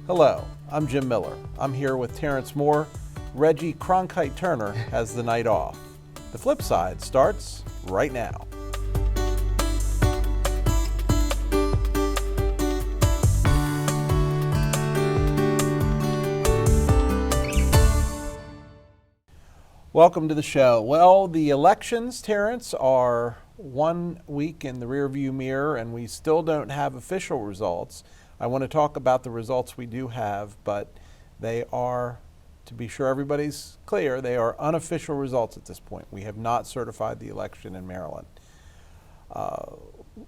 Hello, I'm Jim Miller. I'm here with Terrence Moore. Reggie Cronkite Turner has the night off. The Flip Side starts right now. Welcome to the show. Well, the elections, Terrence, are 1 week in the rearview mirror, and we still don't have official results. I want to talk about the results we do have, but they are, to be sure everybody's clear, they are unofficial results at this point. We have not certified the election in Maryland.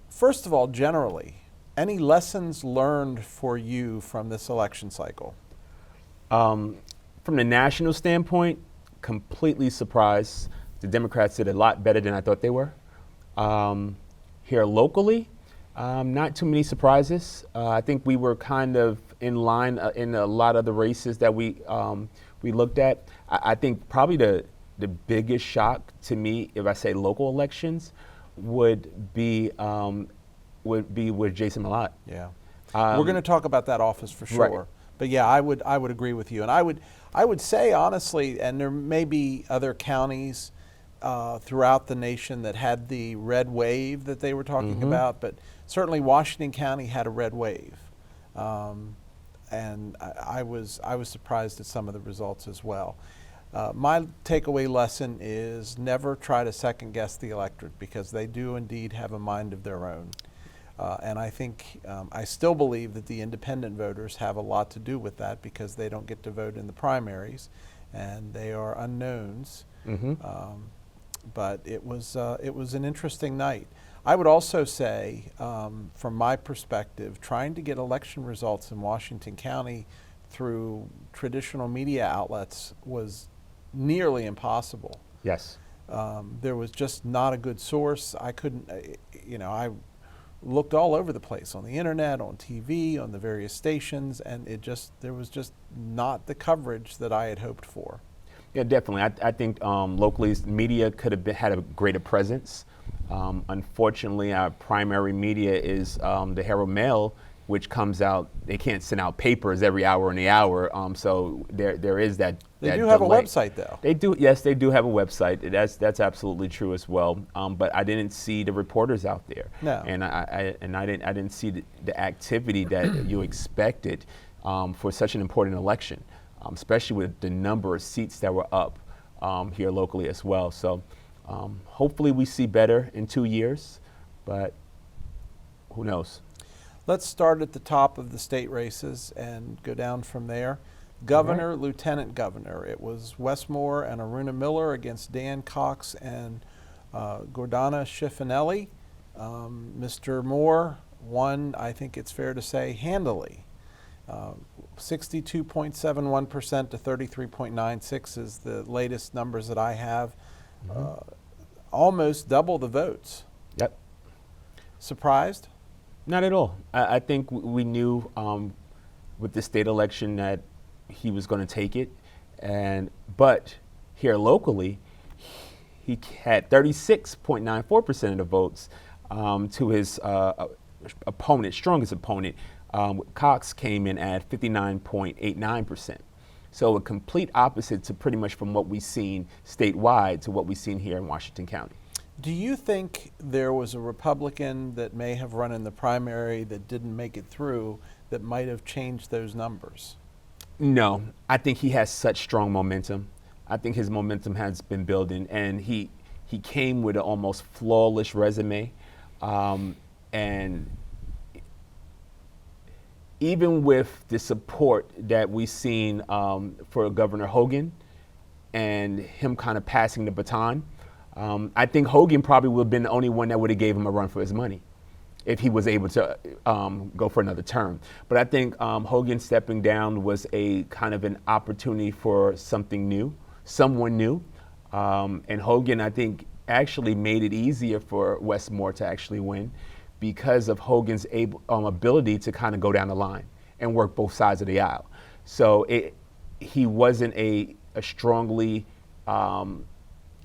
First of all, generally, any lessons learned for you from this election cycle? From the national standpoint, completely surprised. The Democrats did a lot better than I thought they were. Here locally, not too many surprises. I think we were kind of in line in a lot of the races that we looked at. I think probably the biggest shock to me, if I say local elections, would be with Jason Millott. Yeah, we're going to talk about that office for sure. Right. But yeah, I would agree with you, and I would say honestly, and there may be other counties throughout the nation that had the red wave that they were talking about, but certainly Washington County had a red wave, and I was surprised at some of the results as well. My takeaway lesson is never try to second guess the electorate, because they do indeed have a mind of their own. And I think, I still believe that the independent voters have a lot to do with that, because they don't get to vote in the primaries and they are unknowns. But it was an interesting night. I would also say, from my perspective, trying to get election results in Washington County through traditional media outlets was nearly impossible. Yes. There was just not a good source. I couldn't, I looked all over the place, on the internet, on TV, on the various stations, and there was just not the coverage that I had hoped for. Yeah, definitely. I think locally, media could have had a greater presence. Unfortunately, our primary media is the Herald Mail, which comes out. They can't send out papers every hour in the hour. So there is that. They do have a website, though. They do. Yes, they do have a website. That's absolutely true as well. But I didn't see the reporters out there. No. And I didn't see the activity that you expected for such an important election. Especially with the number of seats that were up here locally as well. So hopefully we see better in 2 years, but who knows? Let's start at the top of the state races and go down from there. Governor, right. Lieutenant governor. It was Westmore and Aruna Miller against Dan Cox and Gordana Schifanelli. Mr. Moore won, I think it's fair to say, handily. 62.71% to 33.96 is the latest numbers that I have. Almost double the votes. Yep. Surprised? Not at all. I think we knew with the state election that he was going to take it, but here locally, he had 36.94% of the votes to his strongest opponent. Cox came in at 59.89%. So a complete opposite to pretty much from what we've seen statewide to what we've seen here in Washington County. Do you think there was a Republican that may have run in the primary that didn't make it through that might have changed those numbers? No, I think he has such strong momentum. I think his momentum has been building, and he came with an almost flawless resume, and even with the support that we've seen for Governor Hogan and him kind of passing the baton, I think Hogan probably would have been the only one that would have gave him a run for his money if he was able to go for another term. But I think Hogan stepping down was a kind of an opportunity for something new, someone new. And Hogan, I think, actually made it easier for Westmore to actually win, because of Hogan's ability to kind of go down the line and work both sides of the aisle. So he wasn't a strongly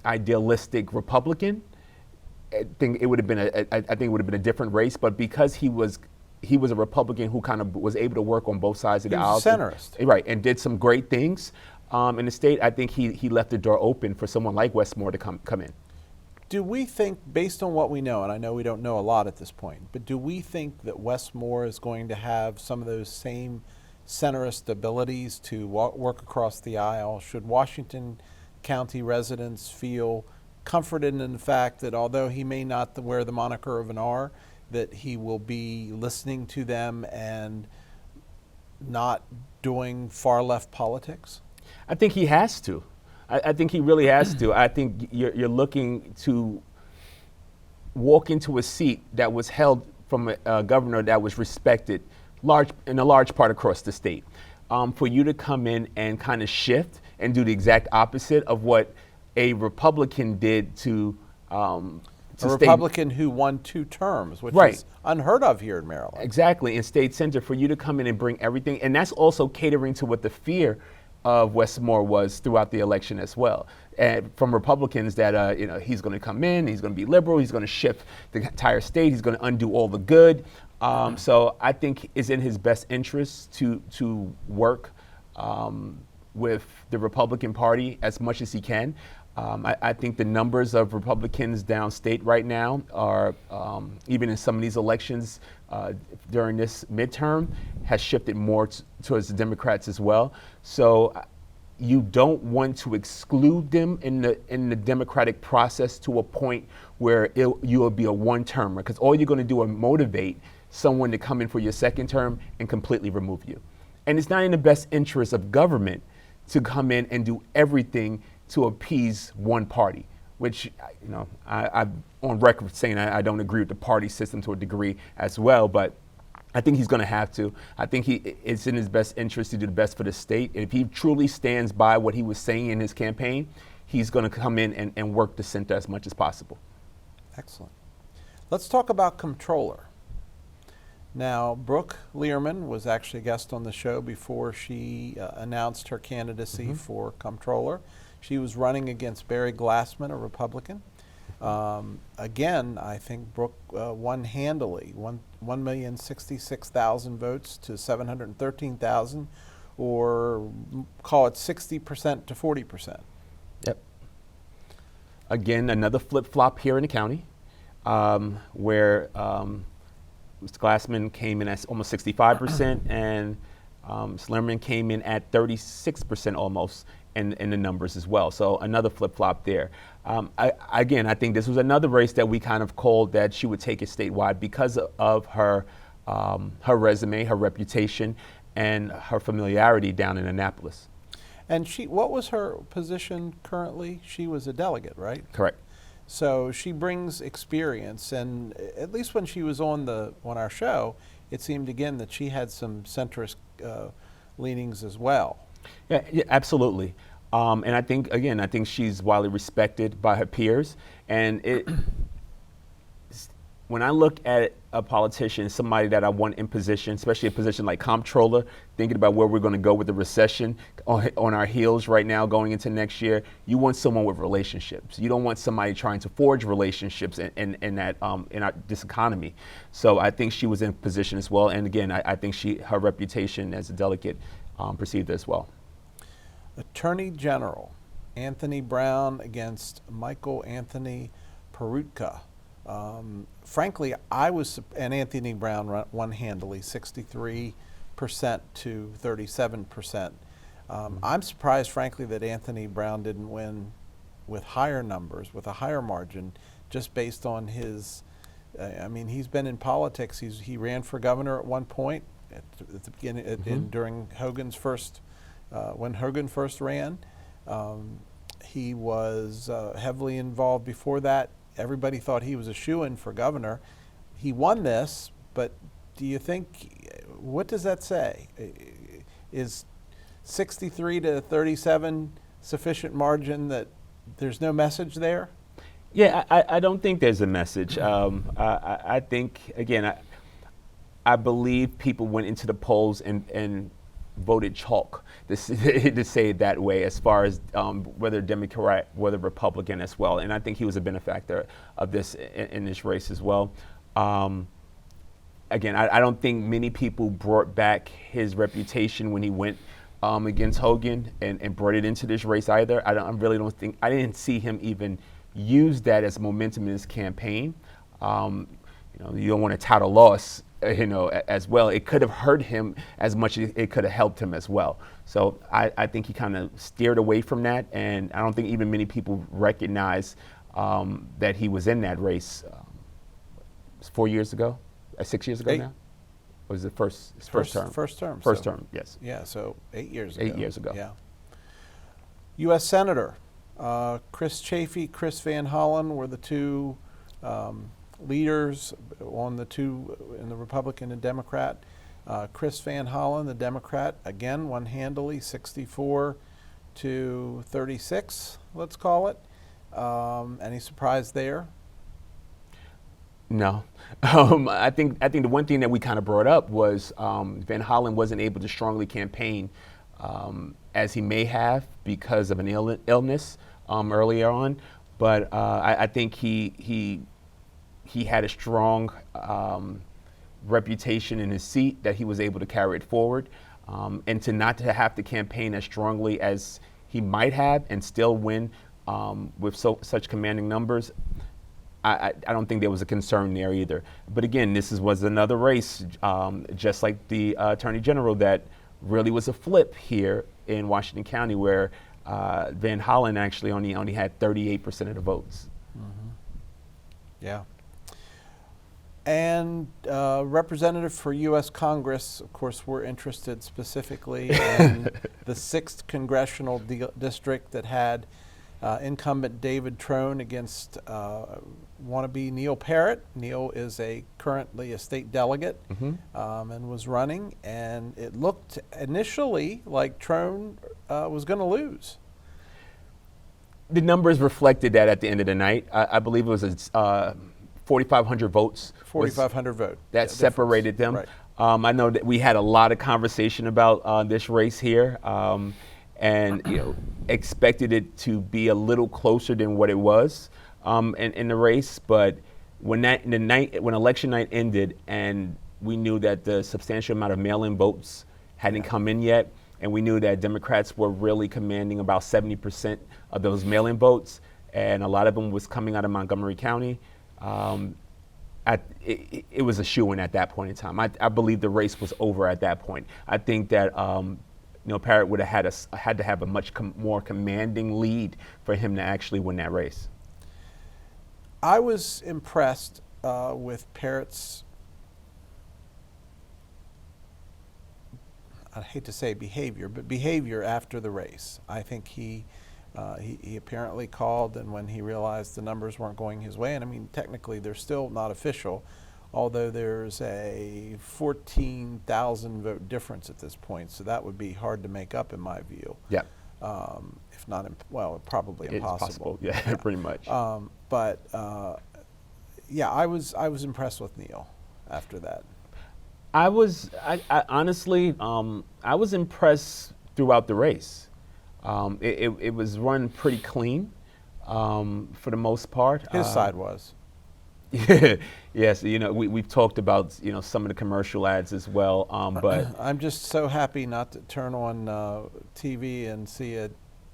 idealistic Republican. I think it would have been a different race, but because he was he was a Republican who kind of was able to work on both sides of the aisle. He was a centrist. Right, and did some great things in the state. I think he left the door open for someone like Wes Moore to come in. Do we think, based on what we know, and I know we don't know a lot at this point, but do we think that Wes Moore is going to have some of those same centrist abilities to work across the aisle? Should Washington County residents feel comforted in the fact that although he may not wear the moniker of an R, that he will be listening to them and not doing far left politics? I think he has to. I think he really has to. I think you're looking to walk into a seat that was held from a governor that was respected in a large part across the state. For you to come in and kind of shift and do the exact opposite of what a Republican did to a Republican who won 2 terms, which is unheard of here in Maryland. Exactly, in state center, for you to come in and bring everything, and that's also catering to what the fear of Wes Moore was throughout the election as well. And from Republicans that, he's going to come in, he's going to be liberal, he's going to shift the entire state, he's going to undo all the good. So I think it's in his best interest to work with the Republican Party as much as he can. I think the numbers of Republicans downstate right now are, even in some of these elections during this midterm, has shifted more towards the Democrats as well. So you don't want to exclude them in the democratic process to a point where you will be a one-termer, because all you're going to do is motivate someone to come in for your second term and completely remove you. And it's not in the best interest of government to come in and do everything to appease one party, which, I'm on record saying I don't agree with the party system to a degree as well, but I think he's going to have to. I think it's in his best interest to do the best for the state. And if he truly stands by what he was saying in his campaign, he's going to come in and work the center as much as possible. Excellent. Let's talk about comptroller. Now, Brooke Learman was actually a guest on the show before she announced her candidacy for comptroller. She was running against Barry Glassman, a Republican. Again, I think Brooke won handily, 1,066,000 votes to 713,000, or call it 60% to 40%. Yep. Again, another flip-flop here in the county, where Mr. Glassman came in at almost 65%, and Slerman came in at 36% almost in the numbers as well. So another flip-flop there. I think this was another race that we kind of called that she would take it statewide because of her resume, her reputation, and her familiarity down in Annapolis. And what was her position currently? She was a delegate, right? Correct. So she brings experience, and at least when she was on our show, it seemed again that she had some centrist leanings as well. Yeah, absolutely. And I think she's widely respected by her peers. And when I look at a politician, somebody that I want in position, especially a position like comptroller, thinking about where we're going to go with the recession on our heels right now going into next year, you want someone with relationships. You don't want somebody trying to forge relationships in this economy. So I think she was in position as well. And again, I think her reputation as a delegate perceived as well. Attorney General Anthony Brown against Michael Anthony Peroutka. Frankly, and Anthony Brown won handily, 63% to 37%. I'm surprised, frankly, that Anthony Brown didn't win with higher numbers, with a higher margin, just based on his, he's been in politics. He ran for governor at one point at the beginning, during Hogan's first, when Hogan first ran. He was heavily involved before that. Everybody thought he was a shoo-in for governor. He won this, but do you think, what does that say? Is 63 to 37 sufficient margin that there's no message there? Yeah, I don't think there's a message. I think, again, I believe people went into the polls and voted chalk, to say it that way, as far as whether Democrat, whether Republican as well. And I think he was a benefactor of this in this race as well. again, I don't think many people brought back his reputation when he went against Hogan and brought it into this race either. I really don't think, I didn't see him even use that as momentum in his campaign. You don't want to tout a loss, as well. It could have hurt him as much as it could have helped him as well. So I think he kind of steered away from that, and I don't think even many people recognize that he was in that race 4 years ago, 6 years ago 8. now? Or was it first term? First term. First so- term, yes. Yeah, so 8 years ago. 8 years ago. Yeah. U.S. Senator Chris Chafee, Chris Van Hollen were the two leaders on the two in the Republican and Democrat. Chris Van Hollen, the Democrat, again won handily, 64 to 36, let's call it. Any surprise there? No. I think the one thing that we kind of brought up was Van Hollen wasn't able to strongly campaign as he may have because of an illness earlier on. But I think he had a strong reputation in his seat that he was able to carry it forward. And to not to have to campaign as strongly as he might have and still win with such commanding numbers, I don't think there was a concern there either. But again, this was another race, just like the Attorney General, that really was a flip here in Washington County, where Van Hollen actually only had 38% of the votes. Mm-hmm. Yeah. And representative for U.S. Congress, of course, we're interested specifically in the 6th congressional district that had incumbent David Trone against wannabe Neil Parrott. Neil is currently a state delegate and was running, and it looked initially like Trone was going to lose. The numbers reflected that at the end of the night. I believe it was 4,500 votes. 4,500 vote. That separated them. Right. I know that we had a lot of conversation about this race here, and expected it to be a little closer than what it was in the race. But when election night ended, and we knew that the substantial amount of mail-in votes hadn't come in yet, and we knew that Democrats were really commanding about 70% of those mail-in votes, and a lot of them was coming out of Montgomery County. It was a shoo-in at that point in time. I believe the race was over at that point. I think that Parrott would have had to have a much more commanding lead for him to actually win that race. I was impressed with Parrott's, I hate to say behavior, but behavior after the race. I think he apparently called, and when he realized the numbers weren't going his way, and I mean, technically they're still not official, although there's a 14,000 vote difference at this point, so that would be hard to make up in my view. Yeah. If not, probably impossible. Yeah, pretty much. Yeah, I was impressed with Neil after that. I honestly, I was impressed throughout the race. It was run pretty clean for the most part. His side was. Yes, we've talked about some of the commercial ads as well, but I'm just so happy not to turn on TV and see a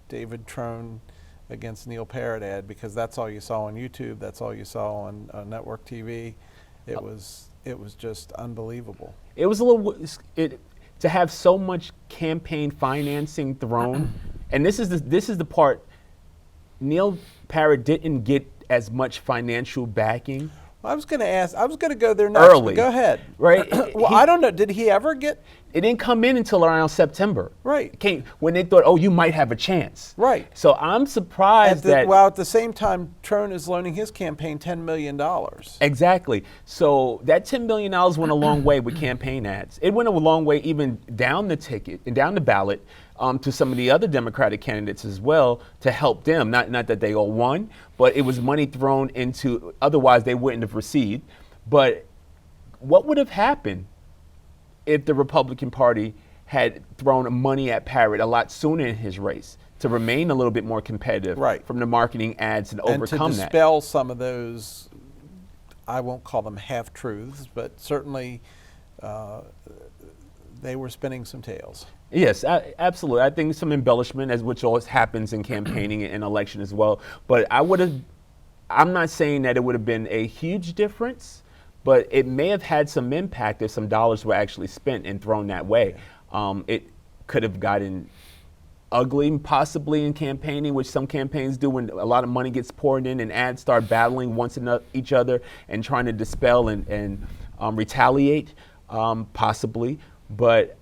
David Trone against Neil Parrott ad, because that's all you saw on YouTube. That's all you saw on network TV. It was just unbelievable. It was a little to have so much campaign financing thrown, and this is the part. Neil Parrott didn't get as much financial backing. Well, I was going to go there next. Early. Go ahead. Right. Well, I don't know. Did he ever get? It didn't come in until around September. Right. It came when they thought, oh, you might have a chance. Right. So I'm surprised that. Well, at the same time, Trone is loaning his campaign $10 million. Exactly. So that $10 million went a long way with campaign ads. It went a long way even down the ticket and down the ballot to some of the other Democratic candidates as well, to help them. Not that they all won, but it was money thrown into, otherwise they wouldn't have received. But what would have happened if the Republican Party had thrown money at Parrott a lot sooner in his race to remain a little bit more competitive right. from the marketing ads and overcome that? And to dispel some of those I won't call them half-truths, but certainly they were spinning some tales. Yes, absolutely. I think some embellishment, as which always happens in campaigning and election as well. But I'm not saying that it would have been a huge difference, but it may have had some impact if some dollars were actually spent and thrown that way. It could have gotten ugly possibly in campaigning, which some campaigns do when a lot of money gets poured in and ads start battling each other and trying to dispel and retaliate, possibly. But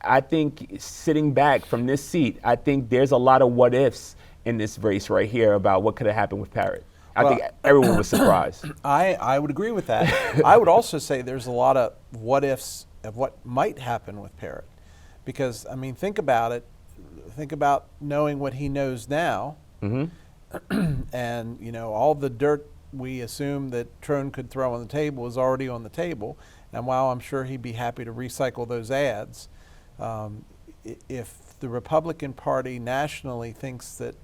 I think sitting back from this seat, I think there's a lot of what ifs in this race right here about what could have happened with Parrott. I think everyone was surprised. I would agree with that. I would also say there's a lot of what ifs of what might happen with Parrott. Because, I mean, think about it. Think about knowing what he knows now. And, you know, all the dirt we assume that Trone could throw on the table is already on the table. And while I'm sure he'd be happy to recycle those ads, if the Republican Party nationally thinks that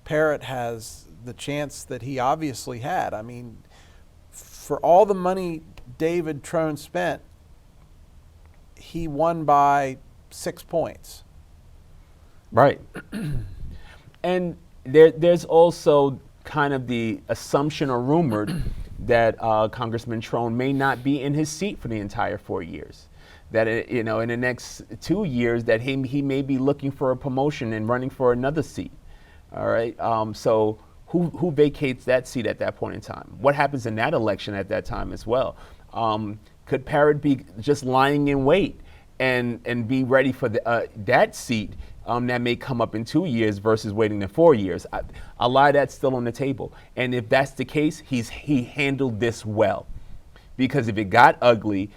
Parrott has the chance that he obviously had, I mean, for all the money David Trone spent, he won by 6 points. Right. And there's also kind of the assumption or rumored that Congressman Trone may not be in his seat for the entire 4 years. That you know, in the next 2 years, that he may be looking for a promotion and running for another seat. All right. So who vacates that seat at that point in time? What happens in that election at that time as well? Could Parrott be just lying in wait and be ready for that seat that may come up in 2 years versus waiting the 4 years? A lot of that's still on the table. And if that's the case, he handled this well. Because if it got ugly,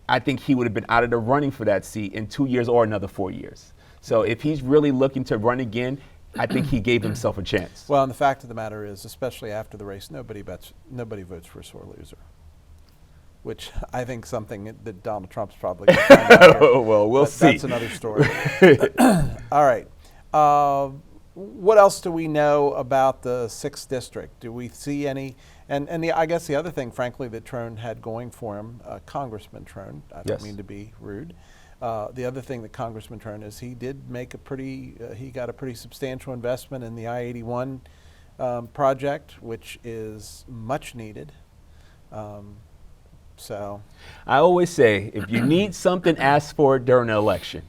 I think he would have been out of the running for that seat in 2 years or another 4 years. So if he's really looking to run again, I think he gave himself a chance. Well, and the fact of the matter is, especially after the race, nobody votes for a sore loser. Which I think something that Donald Trump's probably going to find out here. Well, we'll see. That's another story. All right. What else do we know about the 6th District? Do we see any? And I guess the other thing, frankly, that Trone had going for him, Congressman Trone, I don't mean to be rude. The other thing that Congressman Trone is, he did make he got a pretty substantial investment in the I-81 project, which is much needed. So I always say, if you need something, ask for it during the election,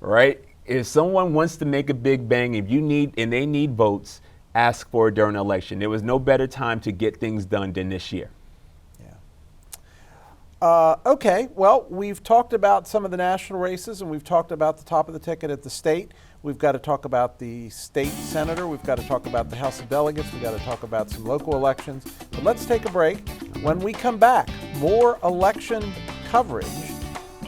right? If someone wants to make a big bang, and they need votes, ask for it during the election. There was no better time to get things done than this year. Yeah. Okay, well, we've talked about some of the national races, and we've talked about the top of the ticket at the state. We've got to talk about the state senator. We've got to talk about the House of Delegates. We've got to talk about some local elections. But let's take a break. When we come back, more election coverage,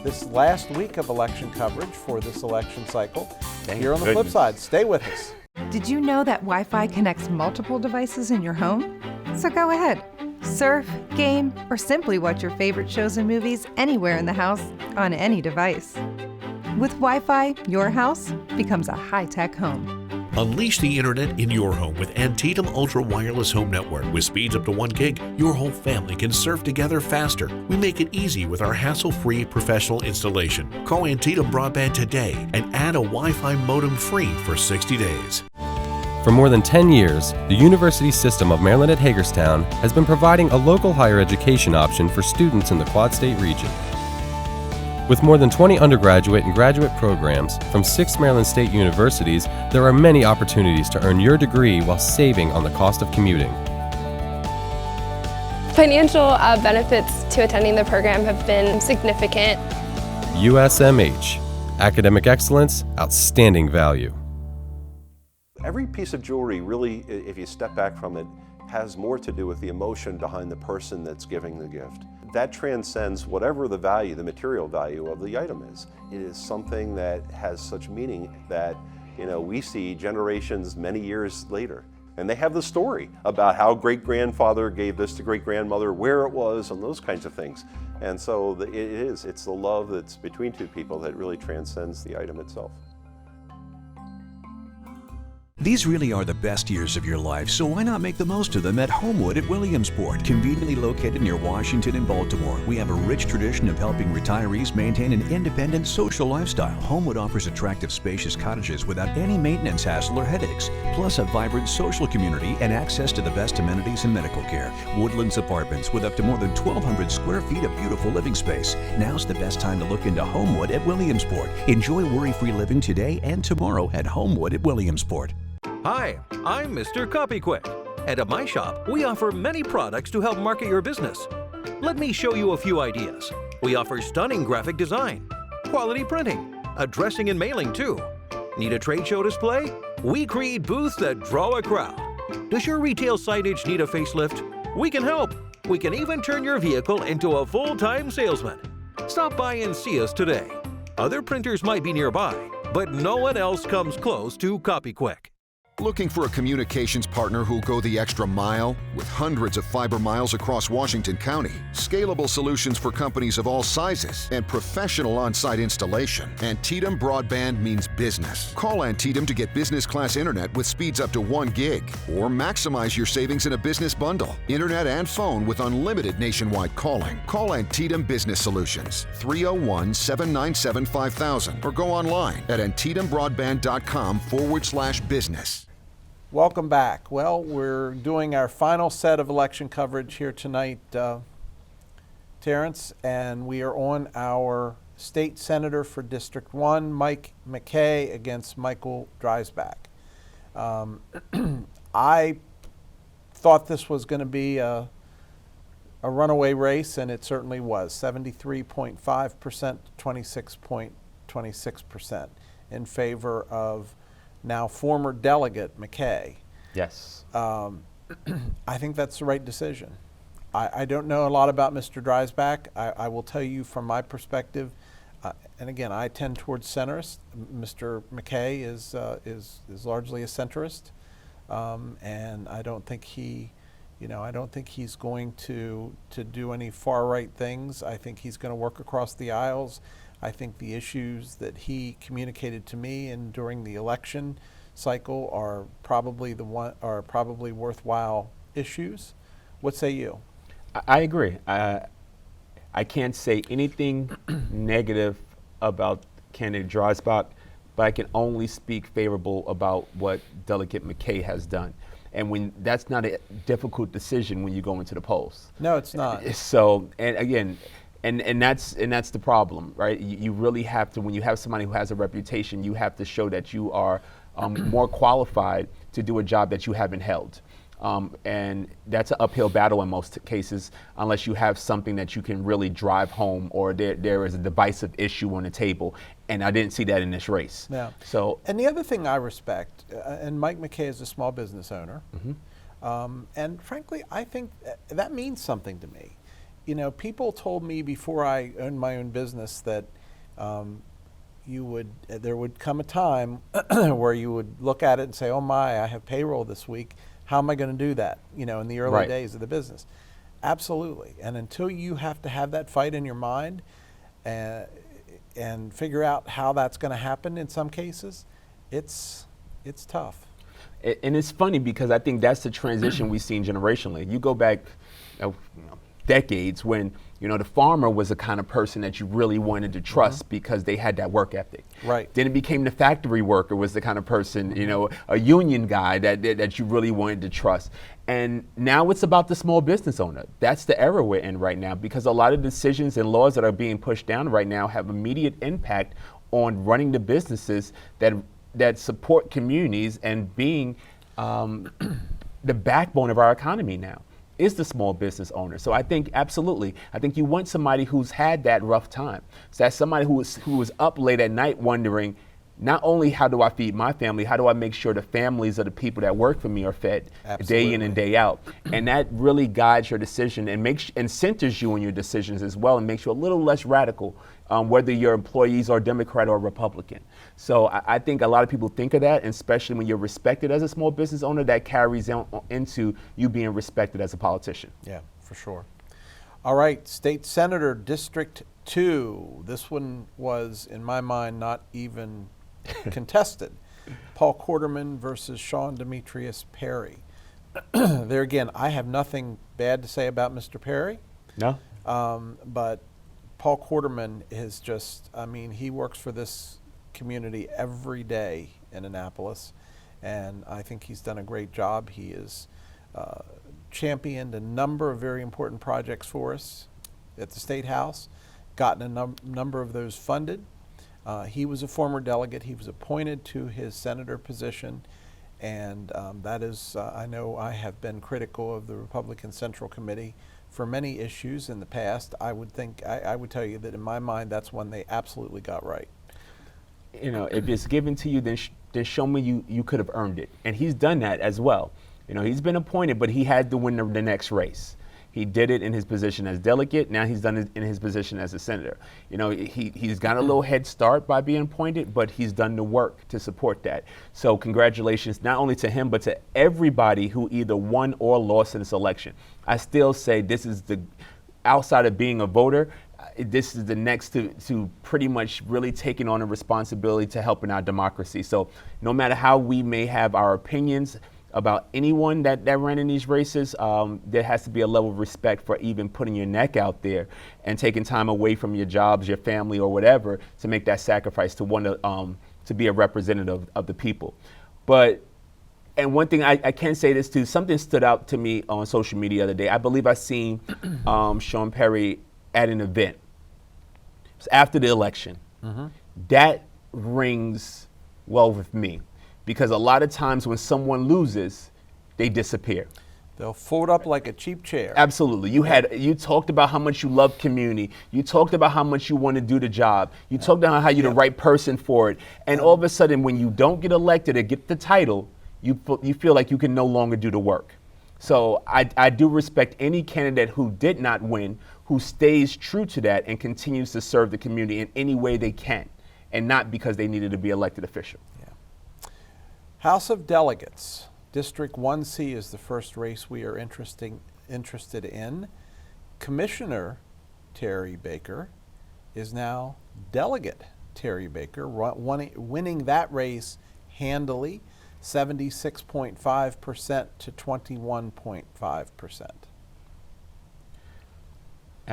this last week of election coverage for this election cycle. Here on the flip side. Stay with us. Did you know that Wi-Fi connects multiple devices in your home? So go ahead. Surf, game, or simply watch your favorite shows and movies anywhere in the house on any device. With Wi-Fi, your house becomes a high-tech home. Unleash the internet in your home with Antietam Ultra Wireless Home Network. With speeds up to 1 gig, your whole family can surf together faster. We make it easy with our hassle-free professional installation. Call Antietam Broadband today and add a Wi-Fi modem free for 60 days. For more than 10 years, the University System of Maryland at Hagerstown has been providing a local higher education option for students in the Quad State region. With more than 20 undergraduate and graduate programs from 6 Maryland State universities, there are many opportunities to earn your degree while saving on the cost of commuting. Financial benefits to attending the program have been significant. USMH. Academic excellence, outstanding value. Every piece of jewelry really, if you step back from it, has more to do with the emotion behind the person that's giving the gift. That transcends whatever the value, the material value of the item is. It is something that has such meaning that, you know, we see generations many years later. And they have the story about how great-grandfather gave this to great-grandmother, where it was, and those kinds of things. And so it's the love that's between two people that really transcends the item itself. These really are the best years of your life, so why not make the most of them at Homewood at Williamsport? Conveniently located near Washington and Baltimore, we have a rich tradition of helping retirees maintain an independent social lifestyle. Homewood offers attractive, spacious cottages without any maintenance hassle or headaches, plus a vibrant social community and access to the best amenities and medical care. Woodlands Apartments with up to more than 1,200 square feet of beautiful living space. Now's the best time to look into Homewood at Williamsport. Enjoy worry-free living today and tomorrow at Homewood at Williamsport. Hi, I'm Mr. CopyQuick, and at my shop, we offer many products to help market your business. Let me show you a few ideas. We offer stunning graphic design, quality printing, addressing and mailing too. Need a trade show display? We create booths that draw a crowd. Does your retail signage need a facelift? We can help. We can even turn your vehicle into a full-time salesman. Stop by and see us today. Other printers might be nearby, but no one else comes close to CopyQuick. Looking for a communications partner who'll go the extra mile? With hundreds of fiber miles across Washington County, scalable solutions for companies of all sizes, and professional on-site installation, Antietam Broadband means business. Call Antietam to get business-class internet with speeds up to 1 gig, or maximize your savings in a business bundle. Internet and phone with unlimited nationwide calling. Call Antietam Business Solutions, 301-797-5000, or go online at antietamBroadband.com/business. Welcome back. Well, we're doing our final set of election coverage here tonight, Terrence, and we are on our state senator for District 1, Mike McKay, against Michael Dreisbach. I thought this was going to be a runaway race, and it certainly was. 73.5% to 26.26% in favor of now former delegate McKay. Yes. I think that's the right decision. I don't know a lot about Mr. Dreisbach. I will tell you from my perspective, and again, I tend towards centrist. Mr. McKay is largely a centrist, and I don't think he's going to do any far right things. I think he's going to work across the aisles. I think the issues that he communicated to me and during the election cycle are probably worthwhile issues. What say you? I agree. I can't say anything negative about candidate Dreisbach, but I can only speak favorable about what Delegate McKay has done. And that's not a difficult decision when you go into the polls. No, it's not. So, and again, And that's the problem, right? You really have to, when you have somebody who has a reputation, you have to show that you are more qualified to do a job that you haven't held. And that's an uphill battle in most cases, unless you have something that you can really drive home, or there is a divisive issue on the table. And I didn't see that in this race. Yeah. So, and the other thing I respect, and Mike McKay is a small business owner, and frankly, I think that means something to me. You know, people told me before I owned my own business that there would come a time where you would look at it and say, oh my, I have payroll this week. How am I going to do that, in the early days of the business? Absolutely. And until you have to have that fight in your mind and figure out how that's going to happen in some cases, it's tough. And it's funny because I think that's the transition we've seen generationally. You go back decades when the farmer was the kind of person that you really wanted to trust because they had that work ethic. Right. Then it became the factory worker was the kind of person, a union guy that you really wanted to trust. And now it's about the small business owner. That's the era we're in right now, because a lot of decisions and laws that are being pushed down right now have immediate impact on running the businesses that support communities and being the backbone of our economy now is the small business owner. So I think absolutely, I think you want somebody who's had that rough time. So that's somebody who was up late at night wondering, not only how do I feed my family, how do I make sure the families of the people that work for me are fed day in and day out? And that really guides your decision and centers you in your decisions as well, and makes you a little less radical, whether your employees are Democrat or Republican. So I think a lot of people think of that, and especially when you're respected as a small business owner, that carries into you being respected as a politician. Yeah, for sure. All right, State Senator, District 2. This one was, in my mind, not even contested. Paul Quarterman versus Sean Demetrius Perry. There again, I have nothing bad to say about Mr. Perry. No? But Paul Quarterman is just, I mean, he works for this community every day in Annapolis, and I think he's done a great job. He has championed a number of very important projects for us at the State House, gotten a number of those funded. He was a former delegate. He was appointed to his senator position, and that is, I know I have been critical of the Republican Central Committee for many issues in the past. I would tell you that in my mind, that's one they absolutely got right. You know, if it's given to you, then show me you could have earned it. And he's done that as well. You know, he's been appointed, but he had to win the next race. He did it in his position as delegate. Now he's done it in his position as a senator. You know, he's got a little head start by being appointed, but he's done the work to support that. So congratulations, not only to him, but to everybody who either won or lost in this election. I still say this is outside of being a voter, this is the next to pretty much really taking on a responsibility to helping our democracy. So no matter how we may have our opinions about anyone that ran in these races, there has to be a level of respect for even putting your neck out there and taking time away from your jobs, your family, or whatever to make that sacrifice to want to be a representative of the people. And one thing I can say this too, something stood out to me on social media the other day. I believe I seen Sean Perry at an event. It was after the election. Mm-hmm. That rings well with me. Because a lot of times when someone loses, they disappear. They'll fold up like a cheap chair. Absolutely. You talked about how much you love community. You talked about how much you want to do the job. You talked about how you're the right person for it. And all of a sudden, when you don't get elected or get the title, you feel like you can no longer do the work. So I do respect any candidate who did not win, who stays true to that and continues to serve the community in any way they can, and not because they needed to be elected official. House of Delegates, District 1C is the first race we are interested in. Commissioner Terry Baker is now Delegate Terry Baker, winning that race handily, 76.5% to 21.5%.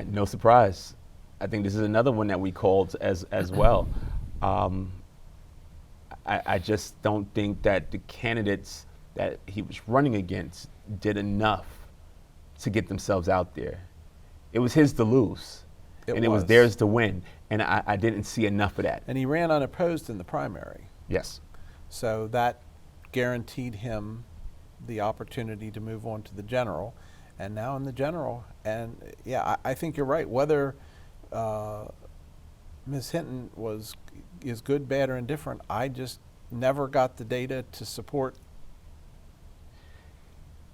No surprise. I think this is another one that we called as well. I just don't think that the candidates that he was running against did enough to get themselves out there. It was his to lose, it was theirs to win, and I didn't see enough of that. And he ran unopposed in the primary. Yes. So that guaranteed him the opportunity to move on to the general, and now in the general, and yeah, I think you're right. Whether Ms. Hinton is good, bad, or indifferent, I just never got the data to support.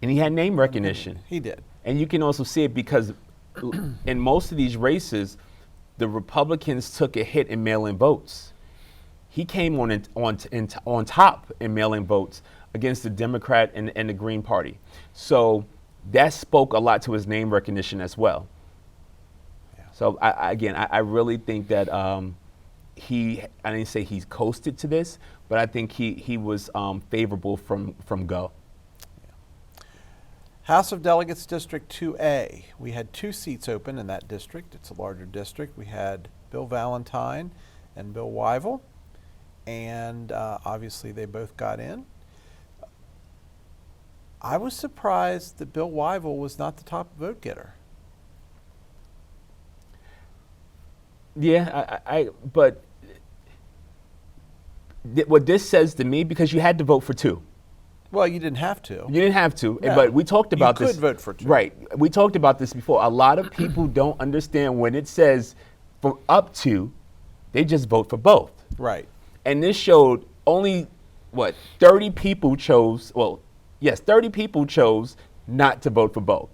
And he had name recognition. He did. And you can also see it because in most of these races, the Republicans took a hit in mail-in votes. He came on top in mail-in votes against the Democrat and the Green Party. So that spoke a lot to his name recognition as well. Yeah. So I really think that I didn't say he's coasted to this, but I think he was favorable from go. Yeah. House of Delegates District 2A. We had 2 seats open in that district. It's a larger district. We had Bill Valentine and Bill Wyville, and obviously they both got in. I was surprised that Bill Wyville was not the top vote getter. Yeah, but what this says to me, because you had to vote for 2. Well, you didn't have to. You didn't have to, No. but we talked about this. You could vote for 2. Right. We talked about this before. A lot of people don't understand when it says for up to, they just vote for both. Right. And this showed only, 30 people chose, 30 people chose not to vote for both.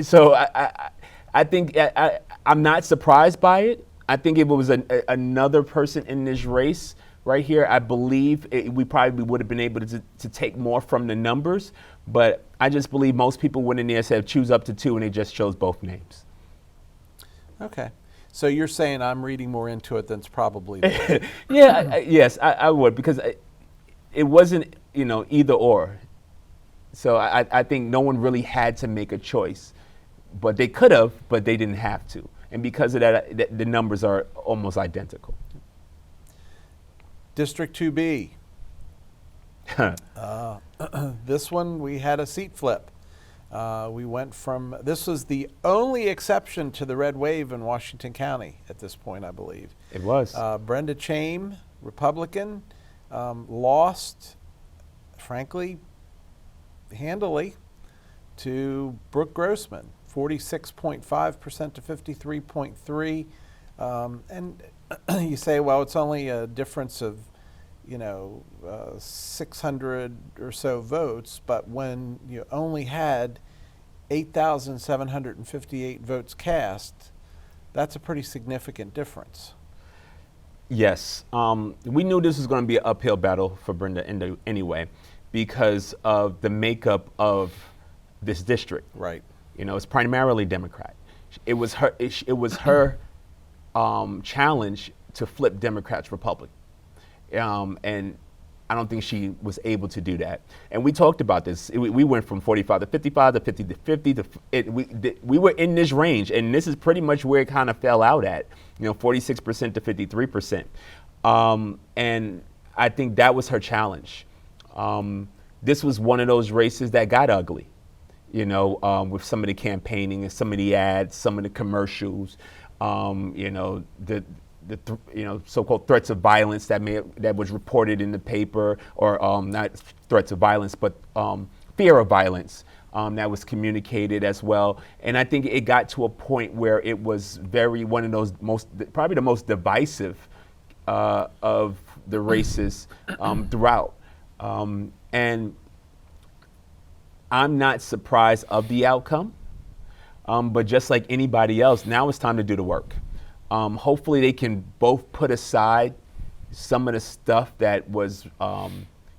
So I think I'm not surprised by it. I think if it was another person in this race right here, I believe we probably would have been able to take more from the numbers. But I just believe most people went in there and said choose up to 2, and they just chose both names. Okay. So you're saying I'm reading more into it than it's probably there. Yeah, yes, I would, because it wasn't, either or. So I think no one really had to make a choice, but they could have, but they didn't have to. And because of that, the numbers are almost identical. District 2B. This one, we had a seat flip. We went from, this was the only exception to the red wave in Washington County at this point, I believe. It was. Brenda Chame, Republican, lost, frankly, handily to Brooke Grossman, 46.5% to 53.3%. And you say, well, it's only a difference of 600 or so votes, but when you only had 8,758 votes cast, that's a pretty significant difference. Yes. We knew this was going to be an uphill battle for Brenda anyway, because of the makeup of this district. Right. It's primarily Democrat. It was her. It was her challenge to flip Democrats Republican. And I don't think she was able to do that. And we talked about this. We went from 45 to 55 to 50 to 50. We were in this range, and this is pretty much where it kind of fell out at, 46% to 53%. And I think that was her challenge. This was one of those races that got ugly, with some of the campaigning and some of the ads, some of the commercials, the so-called threats of violence that was reported in the paper, or not threats of violence, but fear of violence that was communicated as well. And I think it got to a point where it was one of those probably the most divisive of the races throughout. And I'm not surprised of the outcome, but just like anybody else, now it's time to do the work. Hopefully they can both put aside some of the stuff that was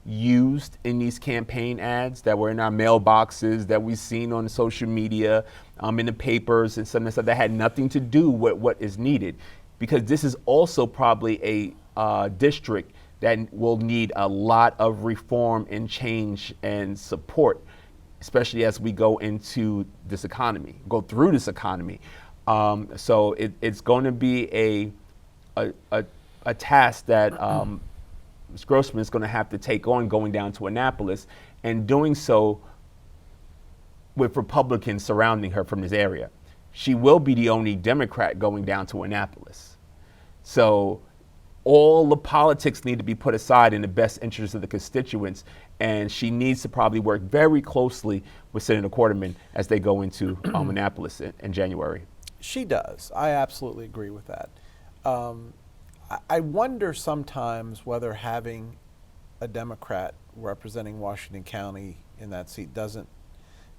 used in these campaign ads that were in our mailboxes, that we've seen on social media, in the papers, and some of the stuff that had nothing to do with what is needed. Because this is also probably a district that will need a lot of reform and change and support, especially as we go into this economy, go through this economy. So it's going to be a task that Ms. Grossman is going to have to take on, going down to Annapolis, and doing so with Republicans surrounding her from this area. She will be the only Democrat going down to Annapolis. So all the politics need to be put aside in the best interest of the constituents, and she needs to probably work very closely with Senator Quarterman as they go into Annapolis in January. She does. I absolutely agree with that. I wonder sometimes whether having a Democrat representing Washington County in that seat doesn't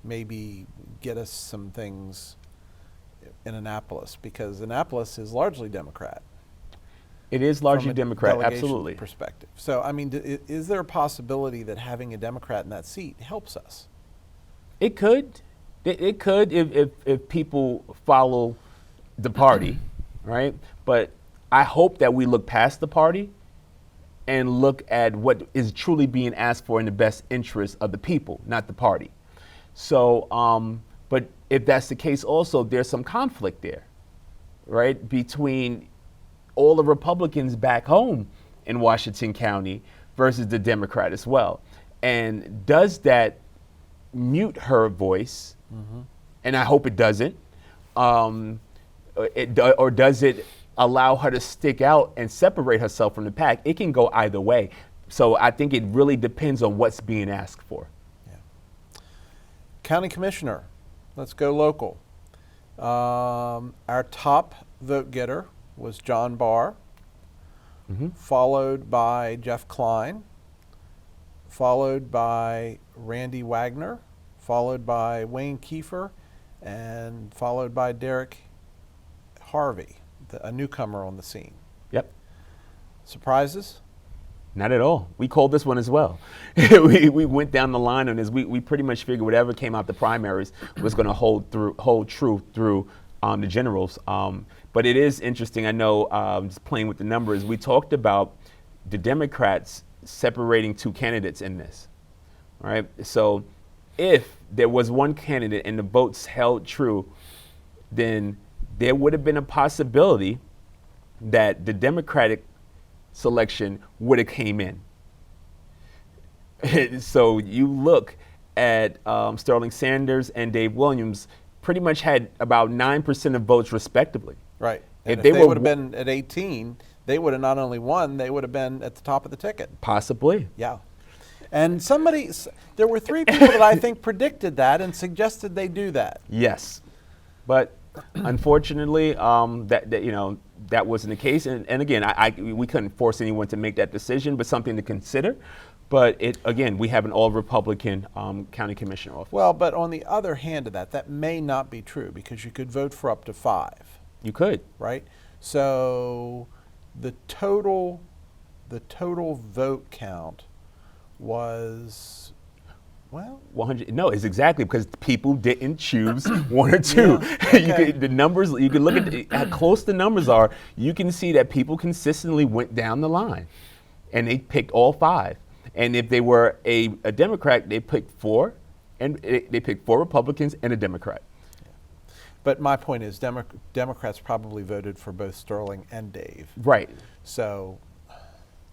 maybe get us some things in Annapolis, because Annapolis is largely Democrat. It is largely Democrat, delegation absolutely. Perspective. So, I mean, is there a possibility that having a Democrat in that seat helps us? It could. It could if people follow the party, right? But I hope that we look past the party and look at what is truly being asked for in the best interest of the people, not the party. So, but if that's the case also, there's some conflict there, right? Between all the Republicans back home in Washington County versus the Democrat as well. And does that mute her voice? Mm-hmm. And I hope it doesn't. Or does it allow her to stick out and separate herself from the pack? It can go either way. So I think it really depends on what's being asked for. Yeah. County Commissioner, let's go local. Our top vote getter was John Barr, mm-hmm. followed by Jeff Klein, followed by Randy Wagner, followed by Wayne Kiefer, and followed by Derek Harvey, a newcomer on the scene. Yep. Surprises? Not at all. We called this one as well. we went down the line on this. We pretty much figured whatever came out the primaries was going to hold true through the generals. But it is interesting. I know, just playing with the numbers, we talked about the Democrats separating two candidates in this. All right. So if there was one candidate and the votes held true, then there would have been a possibility that the Democratic selection would have came in. So you look at Sterling Sanders and Dave Williams pretty much had about 9% of votes respectively. Right. And if they they would have been at 18, they would have not only won, they would have been at the top of the ticket. Possibly. Yeah. And there were 3 people that I think predicted that and suggested they do that. Yes. But unfortunately, that wasn't the case. And again, we couldn't force anyone to make that decision, but something to consider. But we have an all-Republican county commissioner office. Well, but on the other hand of that may not be true because you could vote for up to 5. You could. Right? So the total vote count was, well, 100. No, it's exactly because people didn't choose 1 or 2. Yeah, okay. The numbers, you can look at how close the numbers are. You can see that people consistently went down the line and they picked all 5. And if they were a Democrat, they picked 4, and they picked 4 Republicans and a Democrat. Yeah. But my point is, Democrats probably voted for both Sterling and Dave. Right. So.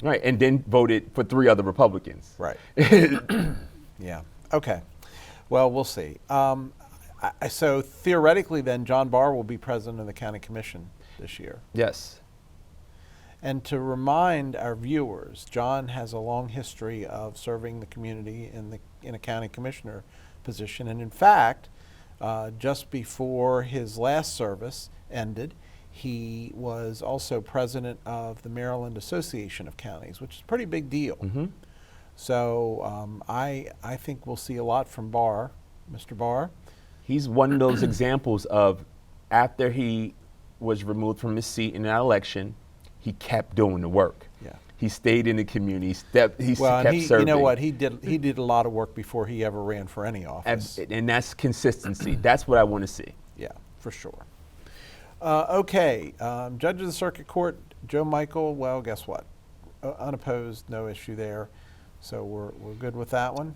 Right, and then voted for 3 other Republicans. Right. Yeah. Okay. Well, we'll see. So theoretically, then, John Barr will be president of the county commission this year. Yes. And to remind our viewers, John has a long history of serving the community in a county commissioner position. And in fact, just before his last service ended, he was also president of the Maryland Association of Counties, which is a pretty big deal. Mm-hmm. So I think we'll see a lot from Barr, Mr. Barr. He's one of those examples of after he was removed from his seat in that election, he kept doing the work. Yeah. He stayed in the community. He kept serving. You know what? He did a lot of work before he ever ran for any office. And that's consistency. That's what I want to see. Yeah, for sure. Okay, Judge of the Circuit Court, Joe Michael. Well, guess what? Unopposed, no issue there. So we're good with that one.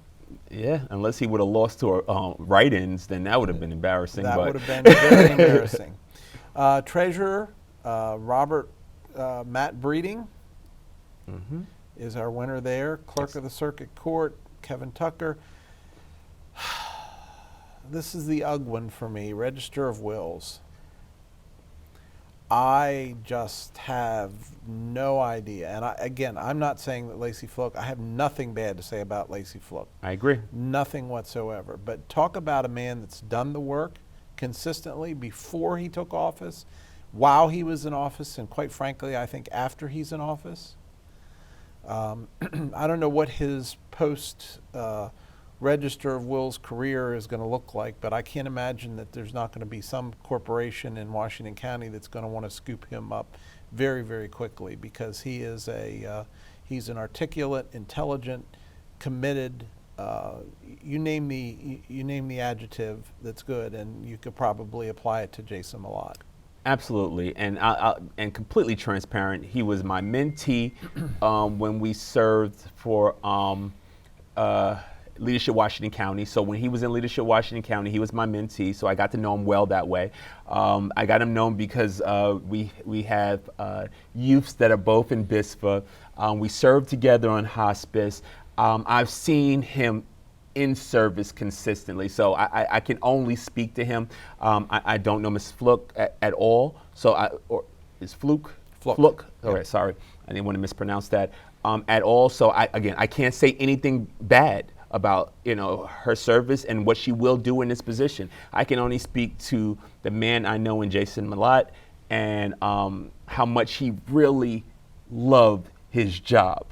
Yeah, unless he would have lost to write-ins, then that would have been embarrassing. That would have been very embarrassing. Treasurer Robert Matt Breeding is our winner there. Clerk of the Circuit Court, Kevin Tucker. This is the UG one for me, Register of Wills. I just have no idea. And I'm not saying that Lacey Fluke, I have nothing bad to say about Lacey Fluke. I agree. Nothing whatsoever. But talk about a man that's done the work consistently before he took office, while he was in office, and quite frankly, I think after he's in office. I don't know what his post Register of Wills career is going to look like, but I can't imagine that there's not going to be some corporation in Washington County that's going to want to scoop him up very, very quickly, because he is he's an articulate, intelligent, committed. You name the adjective that's good, and you could probably apply it to Jason Malott. Absolutely, and and completely transparent. He was my mentee when we served for Leadership Washington County. So when he was in Leadership Washington County, he was my mentee. So I got to know him well that way. I got him known because we have youths that are both in BISFA. We served together on hospice. I've seen him in service consistently, so I can only speak to him. I don't know Ms. Fluke at all. So is Fluke? Fluke. Okay, sorry, I didn't want to mispronounce that at all. So I can't say anything bad about her service and what she will do in this position. I can only speak to the man I know in Jason Malott and how much he really loved his job.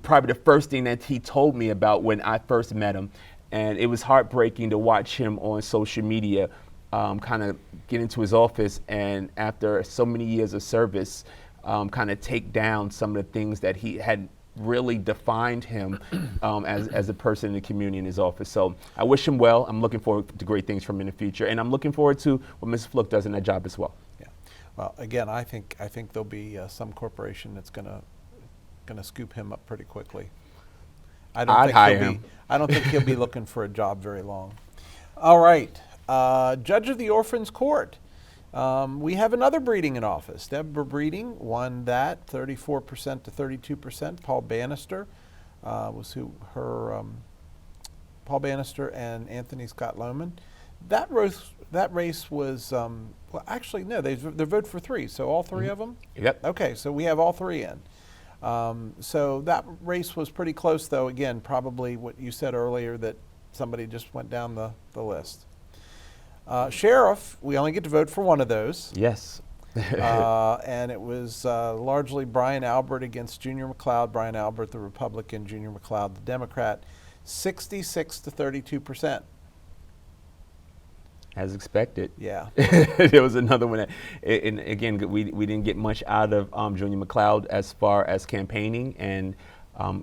Probably the first thing that he told me about when I first met him, and it was heartbreaking to watch him on social media kind of get into his office and after so many years of service kind of take down some of the things that he had really defined him as a person in the community in his office. So I wish him well. I'm looking forward to great things from him in the future, and I'm looking forward to what Mrs. Fluke does in that job as well. Yeah. Well, again, I think there'll be some corporation that's gonna scoop him up pretty quickly. I'd hire him. I don't think he'll be looking for a job very long. All right, Judge of the Orphans Court. We have another Breeding in office. Deborah Breeding won that 34% to 32%. Paul Bannister Paul Bannister and Anthony Scott Lohman. That race was well, actually no, they voted for 3, so all 3 of them. Yep. Okay, so we have all 3 in. So that race was pretty close, though. Again, probably what you said earlier, that somebody just went down the list. Sheriff, we only get to vote for one of those. Yes. And it was largely Brian Albert against Junior McLeod. Brian Albert, the Republican, Junior McLeod, the Democrat, 66 to 32%. As expected. Yeah. There was another one. And again, we didn't get much out of Junior McLeod as far as campaigning, and I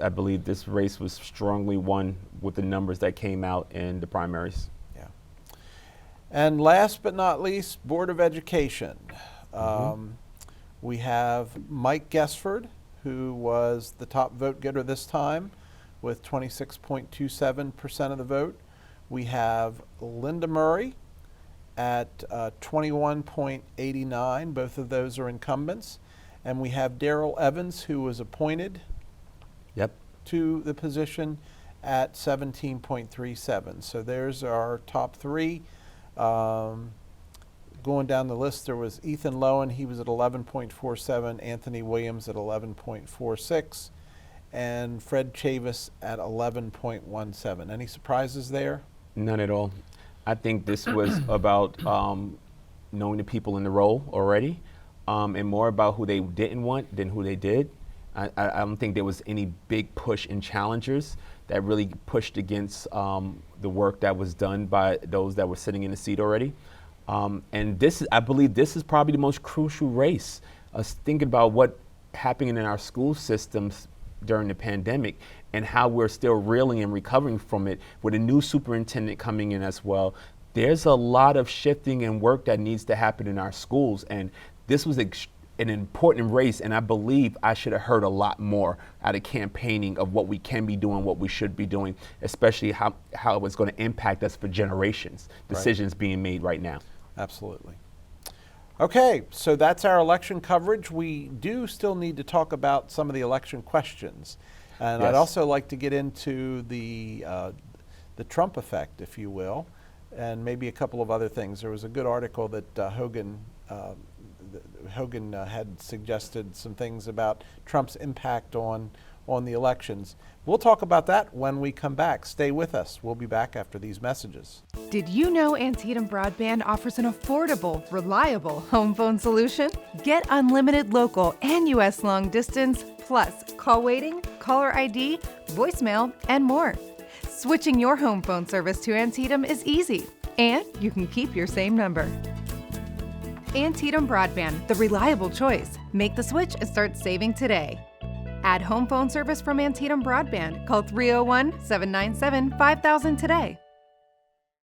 believe this race was strongly won with the numbers that came out in the primaries. Yeah. And last but not least, Board of Education. We have Mike Gesford, who was the top vote getter this time with 26.27% of the vote. We have Linda Murray at 21.89. Both of those are incumbents. And we have Darrell Evans, who was appointed to the position at 17.37. So there's our top 3. Going down the list, there was Ethan Lowen. He was at 11.47. Anthony Williams at 11.46. And Fred Chavis at 11.17. Any surprises there? None at all. I think this was about knowing the people in the role already, and more about who they didn't want than who they did. I don't think there was any big push in challengers that really pushed against the work that was done by those that were sitting in the seat already. And I believe this is probably the most crucial race. Thinking about what happened in our school systems during the pandemic and how we're still reeling and recovering from it with a new superintendent coming in as well. There's a lot of shifting and work that needs to happen in our schools, and this was an important race, and I believe I should have heard a lot more out of campaigning of what we can be doing, what we should be doing, especially how it's going to impact us for generations. Decisions being made right now. Absolutely. Okay, so that's our election coverage. We do still need to talk about some of the election questions. And I'd also like to get into the Trump effect, if you will, and maybe a couple of other things. There was a good article that Hogan had suggested some things about Trump's impact on the elections. We'll talk about that when we come back. Stay with us. We'll be back after these messages. Did you know Antietam Broadband offers an affordable, reliable home phone solution? Get unlimited local and U.S. long distance, plus call waiting, caller ID, voicemail, and more. Switching your home phone service to Antietam is easy, and you can keep your same number. Antietam Broadband, the reliable choice. Make the switch and start saving today. Add home phone service from Antietam Broadband. Call 301-797-5000 today.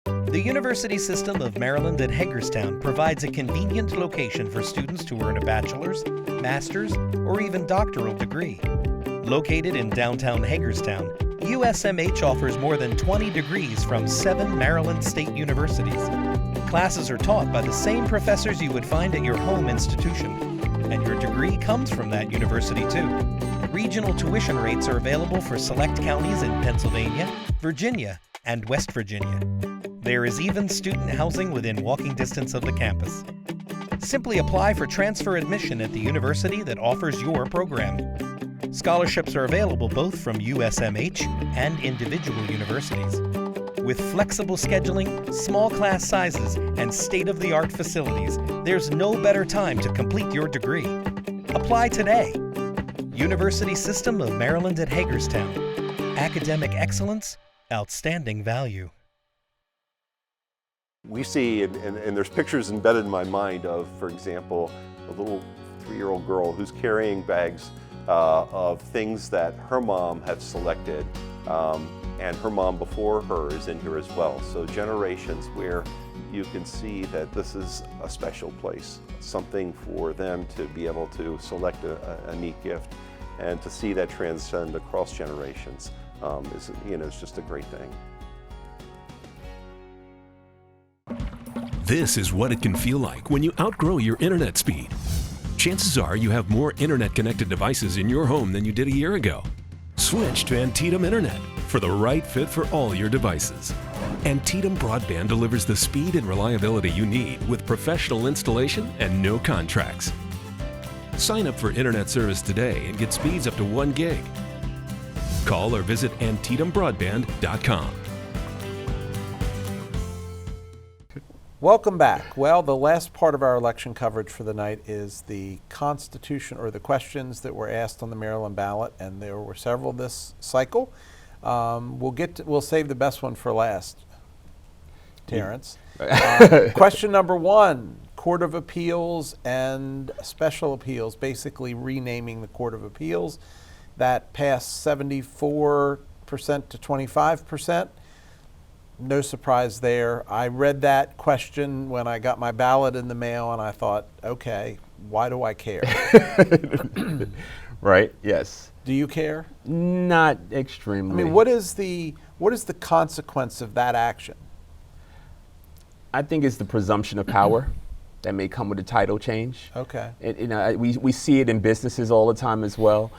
The University System of Maryland at Hagerstown provides a convenient location for students to earn a bachelor's, master's, or even doctoral degree. Located in downtown Hagerstown, USMH offers more than 20 degrees from 7 Maryland state universities. Classes are taught by the same professors you would find at your home institution, and your degree comes from that university too. Regional tuition rates are available for select counties in Pennsylvania, Virginia, and West Virginia. There is even student housing within walking distance of the campus. Simply apply for transfer admission at the university that offers your program. Scholarships are available both from USMH and individual universities. With flexible scheduling, small class sizes, and state-of-the-art facilities, there's no better time to complete your degree. Apply today. University System of Maryland at Hagerstown. Academic excellence, outstanding value. We see, and there's pictures embedded in my mind of, for example, a little 3-year-old girl who's carrying bags of things that her mom had selected, and her mom before her is in here as well. So generations where you can see that this is a special place, something for them to be able to select a neat gift, and to see that transcend across generations is just a great thing. This is what it can feel like when you outgrow your internet speed. Chances are you have more internet-connected devices in your home than you did a year ago. Switch to Antietam Internet for the right fit for all your devices. Antietam Broadband delivers the speed and reliability you need with professional installation and no contracts. Sign up for internet service today and get speeds up to 1 gig. Call or visit AntietamBroadband.com. Welcome back. Well, the last part of our election coverage for the night is the Constitution, or the questions that were asked on the Maryland ballot, and there were several this cycle. We'll save the best one for last, Terrence. Question number 1, Court of Appeals and Special Appeals, basically renaming the Court of Appeals. That passed 74% to 25%. No surprise there. I read that question when I got my ballot in the mail, and I thought, okay, why do I care? Right, yes. Do you care? Not extremely. I mean, what is the consequence of that action? I think it's the presumption of power that may come with a title change. Okay. We see it in businesses all the time as well.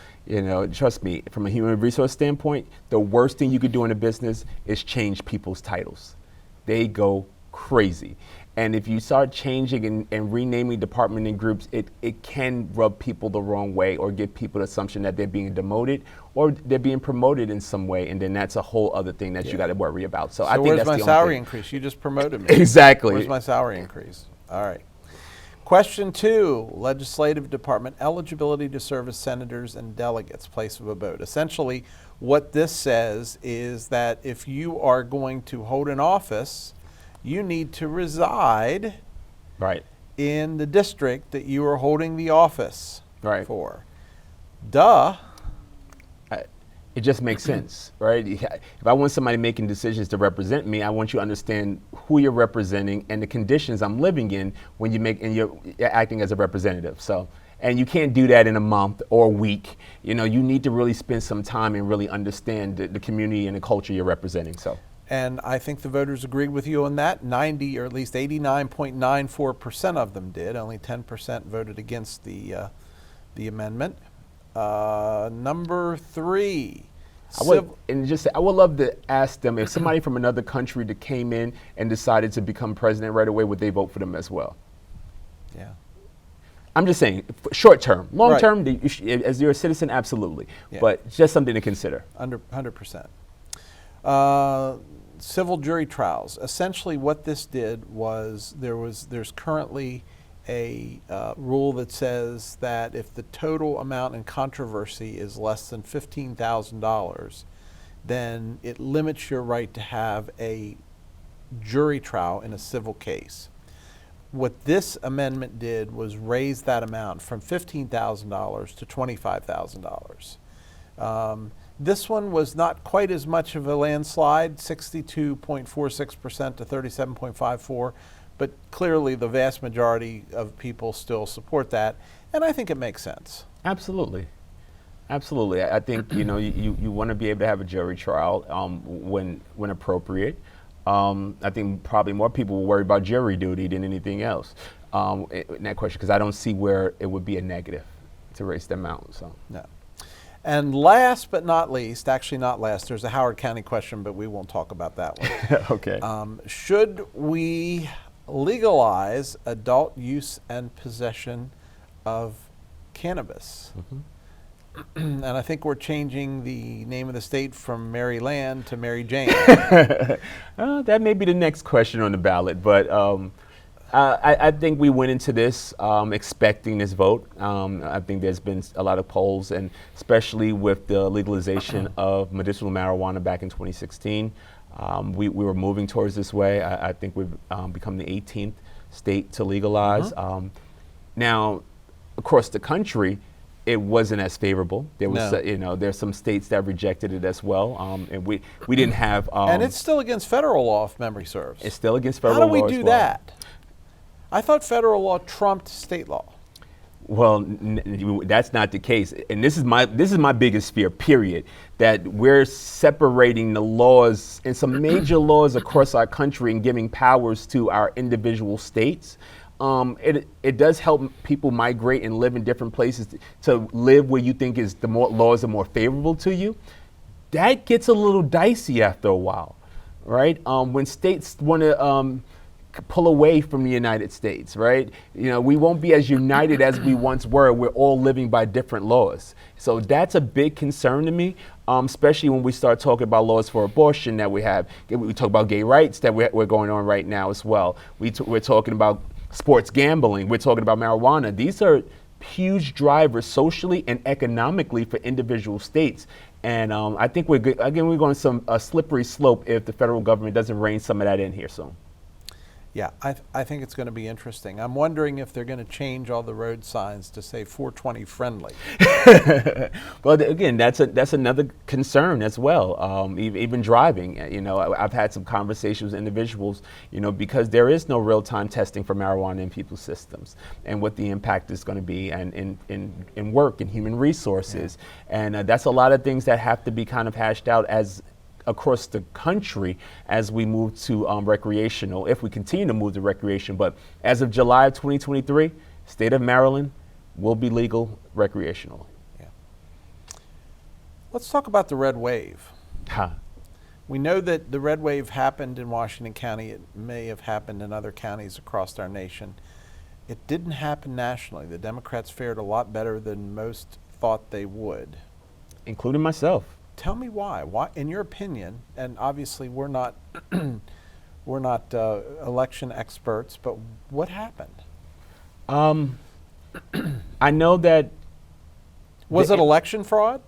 Trust me, from a human resource standpoint, the worst thing you could do in a business is change people's titles. They go crazy. And if you start changing and renaming department and groups, it can rub people the wrong way, or give people the assumption that they're being demoted or they're being promoted in some way, and then that's a whole other thing that you got to worry about. So I think where's that's my the salary only thing. increase? You just promoted me. Exactly. Where's my salary increase? All right. Question 2, Legislative Department eligibility to serve as senators and delegates, place of abode. Essentially, what this says is that if you are going to hold an office, you need to reside in the district that you are holding the office for. Duh. It just makes sense, right? If I want somebody making decisions to represent me, I want you to understand who you're representing and the conditions I'm living in when you're acting as a representative. So, and you can't do that in a month or a week. You need to really spend some time and really understand the community and the culture you're representing. So. And I think the voters agreed with you on that. 90, or at least 89.94% of them did. Only 10% voted against the amendment. Number 3. I would love to ask them, if somebody from another country that came in and decided to become president right away, would they vote for them as well? Yeah. I'm just saying, short term. Long term, as you're a citizen, absolutely. Yeah. But just something to consider. 100%. Civil jury trials. Essentially what this did was, there's currently a rule that says that if the total amount in controversy is less than $15,000, then it limits your right to have a jury trial in a civil case. What this amendment did was raise that amount from $15,000 to $25,000. This one was not quite as much of a landslide, 62.46% to 37.54%. But clearly the vast majority of people still support that, and I think it makes sense. Absolutely. Absolutely. I think you want to be able to have a jury trial when appropriate. I think probably more people will worry about jury duty than anything else in that question, because I don't see where it would be a negative to raise the amount. So. No. And last but not least, actually not last, there's a Howard County question, but we won't talk about that one. Okay. Should we legalize adult use and possession of cannabis? And I think we're changing the name of the state from Maryland to Mary Jane. That may be the next question on the ballot, but I think we went into this expecting this vote. I think there's been a lot of polls, and especially with the legalization of medicinal marijuana back in 2016, we were moving towards this way. I think we've become the 18th state to legalize. Now, across the country, it wasn't as favorable. There was, No. there's some states that rejected it as well, and we didn't have. And it's still against federal law, if memory serves. It's still against federal law. law. How do as we do well. that? I thought federal law trumped state law. Well, that's not the case, and this is my biggest fear. Period. That we're separating the laws and some major laws across our country and giving powers to our individual states. It does help people migrate and live in different places to live where you think is the more laws are more favorable to you. That gets a little dicey after a while, right? When states want to pull away from the United States, right? We won't be as united as we once were. We're all living by different laws. So that's a big concern to me, especially when we start talking about laws for abortion that we have. We talk about gay rights that we're going on right now as well. We're talking about sports gambling. We're talking about marijuana. These are huge drivers socially and economically for individual states. And I think we're good. Again, we're going a slippery slope if the federal government doesn't rein some of that in here soon. Yeah, I think it's going to be interesting. I'm wondering if they're going to change all the road signs to say 420 friendly. Well, again, that's another concern as well. Even driving, I've had some conversations with individuals, because there is no real-time testing for marijuana in people's systems, and what the impact is going to be, and in work and human resources, and that's a lot of things that have to be kind of hashed out across the country as we move to recreational, if we continue to move to recreation. But as of July of 2023, state of Maryland will be legal recreational. Yeah. Let's talk about the red wave. We know that the red wave happened in Washington County. It may have happened in other counties across our nation. It didn't happen nationally. The Democrats fared a lot better than most thought they would. Including myself. Tell me why. Why, in your opinion, and obviously we're not election experts, but what happened? I know that. Was it election fraud?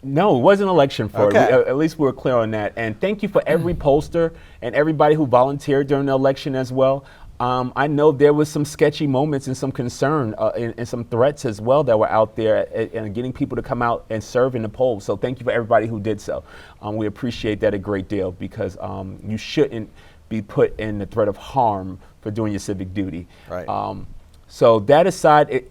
No, it wasn't election fraud. Okay. At least we're clear on that. And thank you for every pollster and everybody who volunteered during the election as well. I know there was some sketchy moments and some concern and some threats as well that were out there and getting people to come out and serve in the polls. So thank you for everybody who did so. We appreciate that a great deal, because you shouldn't be put in the threat of harm for doing your civic duty. Right. So that aside,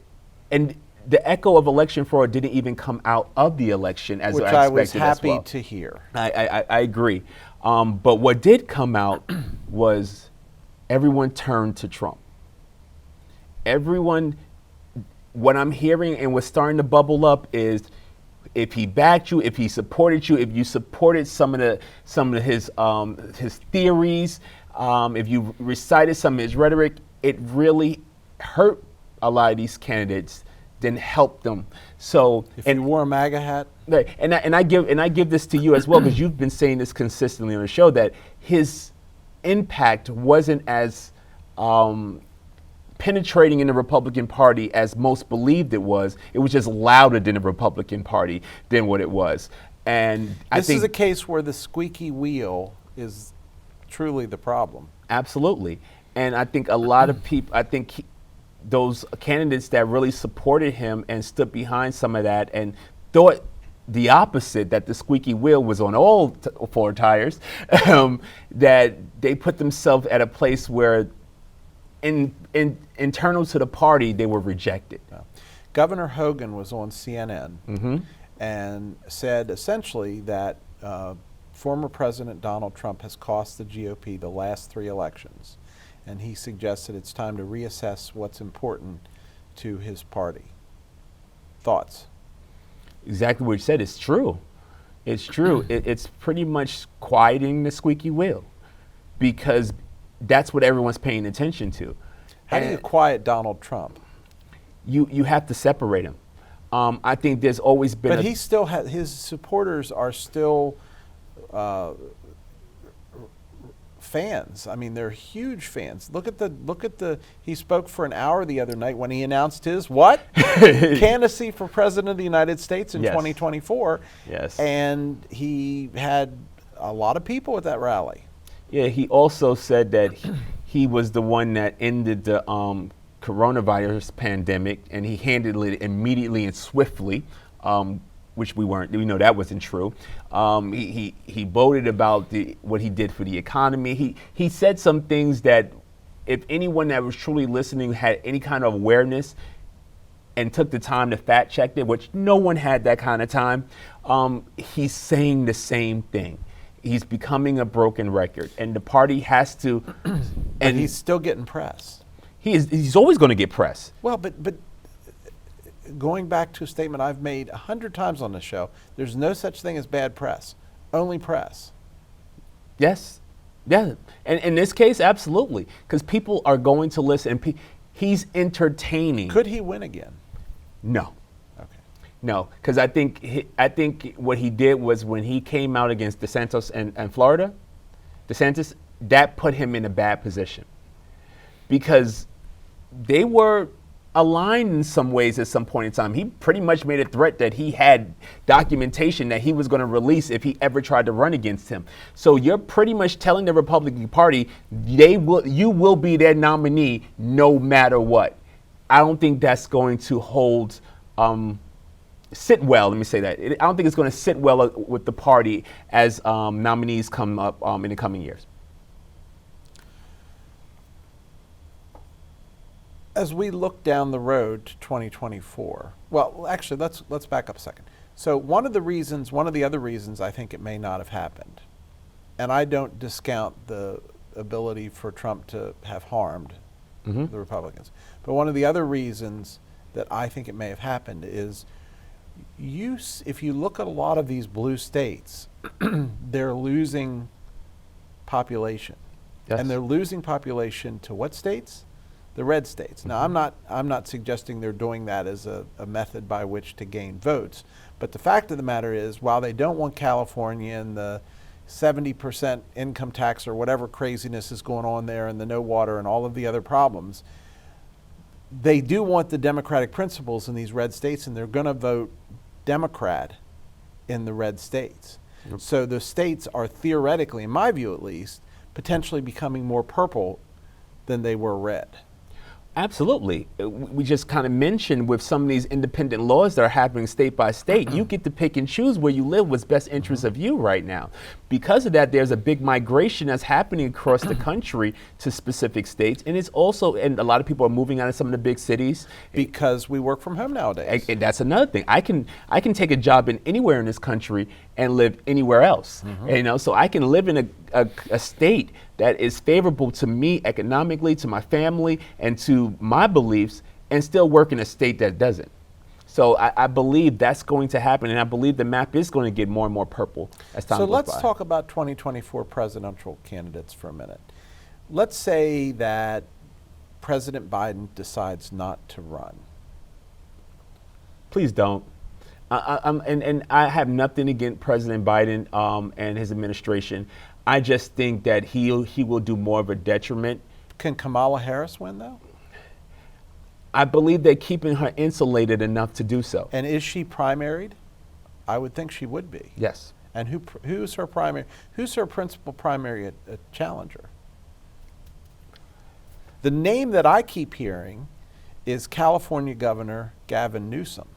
and the echo of election fraud didn't even come out of the election as I expected. Which I was as happy well. to hear. I agree. But what did come out was everyone turned to Trump. What I'm hearing and what's starting to bubble up is, if he backed you, if he supported you, if you supported some of his theories, if you recited some of his rhetoric, it really hurt a lot of these candidates than helped them. So if you wore a MAGA hat, and I give this to you as well, because you've been saying this consistently on the show, that his impact wasn't as penetrating in the Republican Party as most believed it was. It was just louder than the Republican Party than what it was. And this is a case where the squeaky wheel is truly the problem. Absolutely. And I think a lot of people, those candidates that really supported him and stood behind some of that and thought the opposite, that the squeaky wheel was on all four tires, that they put themselves at a place where internal to the party, they were rejected. Governor Hogan was on CNN and said essentially that former President Donald Trump has cost the GOP the last 3 elections. And he suggested it's time to reassess what's important to his party. Thoughts? Exactly what you said. It's true. It's true. It's pretty much quieting the squeaky wheel, because that's what everyone's paying attention to. How do you quiet Donald Trump? You have to separate him. I think there's always been. But he still has, his supporters are still fans. I mean, they're huge fans. Look at the. He spoke for an hour the other night when he announced his what? Candidacy for president of the United States in 2024. Yes. And he had a lot of people at that rally. Yeah. He also said that he was the one that ended the coronavirus pandemic, and he handled it immediately and swiftly, which we know that wasn't true. He boasted about what he did for the economy. He said some things that if anyone that was truly listening had any kind of awareness and took the time to fact check it, which no one had that kind of time, he's saying the same thing. He's becoming a broken record, and the party has to. And he's still getting press. He's always going to get press. Well, but going back to a statement I've made 100 times on this show, there's no such thing as bad press, only press. Yes, yeah, and in this case, absolutely, because people are going to listen. And he's entertaining. Could he win again? No. Okay. No, because I think what he did was when he came out against DeSantis and Florida, DeSantis, that put him in a bad position because they were aligned in some ways at some point in time. He pretty much made a threat that he had documentation that he was going to release if he ever tried to run against him. So you're pretty much telling the Republican Party you will be their nominee no matter what. I don't think that's going to sit well. Let me say that. I don't think it's going to sit well with the party as nominees come up in the coming years. As we look down the road to 2024, well, actually, let's back up a second. So one of the other reasons I think it may not have happened, and I don't discount the ability for Trump to have harmed the Republicans, but one of the other reasons that I think it may have happened is if you look at a lot of these blue states, they're losing population. Yes. And they're losing population to what states? The red states. Now, I'm not suggesting they're doing that as a method by which to gain votes, but the fact of the matter is, while they don't want California and the 70% income tax or whatever craziness is going on there and the no water and all of the other problems, they do want the democratic principles in these red states, and they're going to vote Democrat in the red states. Yep. So the states are theoretically, in my view at least, potentially becoming more purple than they were red. Absolutely. We just kind of mentioned with some of these independent laws that are happening state by state, you get to pick and choose where you live, what's best interest of you right now. Because of that, there's a big migration that's happening across the country to specific states. And it's also, and a lot of people are moving out of some of the big cities. Because we work from home nowadays. And that's another thing. I can take a job in anywhere in this country and live anywhere else. So I can live in a state that is favorable to me economically, to my family, and to my beliefs, and still work in a state that doesn't. So I believe that's going to happen, and I believe the map is going to get more and more purple as time goes by. So let's talk about 2024 presidential candidates for a minute. Let's say that President Biden decides not to run. Please don't. And I have nothing against President Biden and his administration. I just think that he will do more of a detriment. Can Kamala Harris win, though? I believe they're keeping her insulated enough to do so. And is she primaried? I would think she would be. Yes. And who's her primary? Who's her principal primary challenger? The name that I keep hearing is California Governor Gavin Newsom.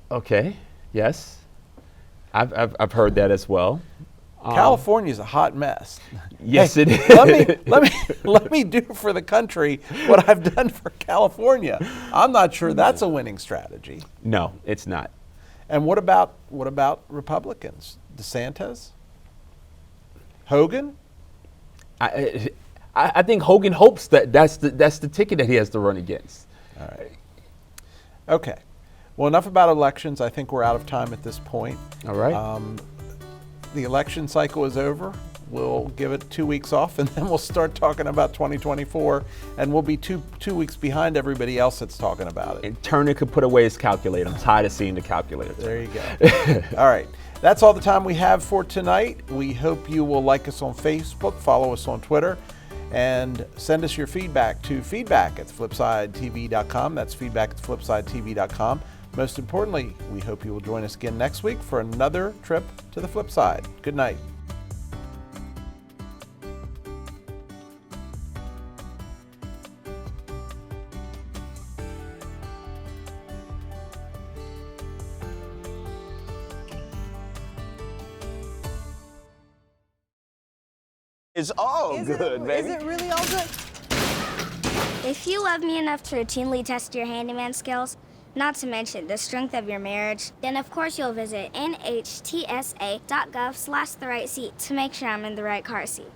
Okay. Yes. I've heard that as well. California's a hot mess. Yes, hey, it is. let me do for the country what I've done for California. I'm not sure that's a winning strategy. No, it's not. And what about Republicans? DeSantis? Hogan? I think Hogan hopes that's the ticket that he has to run against. All right. Okay. Well, enough about elections. I think we're out of time at this point. All right. The election cycle is over. We'll give it 2 weeks off, and then we'll start talking about 2024, and we'll be two weeks behind everybody else that's talking about it. And Turner could put away his calculator. I'm tired of seeing the calculator. There you go. All right. That's all the time we have for tonight. We hope you will like us on Facebook, follow us on Twitter, and send us your feedback to feedback@flipsidetv.com. That's feedback@flipsidetv.com. Most importantly, we hope you will join us again next week for another trip to the flip side. Good night. It's all good, baby. Is it really all good? If you love me enough to routinely test your handyman skills, not to mention the strength of your marriage, then of course you'll visit nhtsa.gov/the right seat to make sure I'm in the right car seat.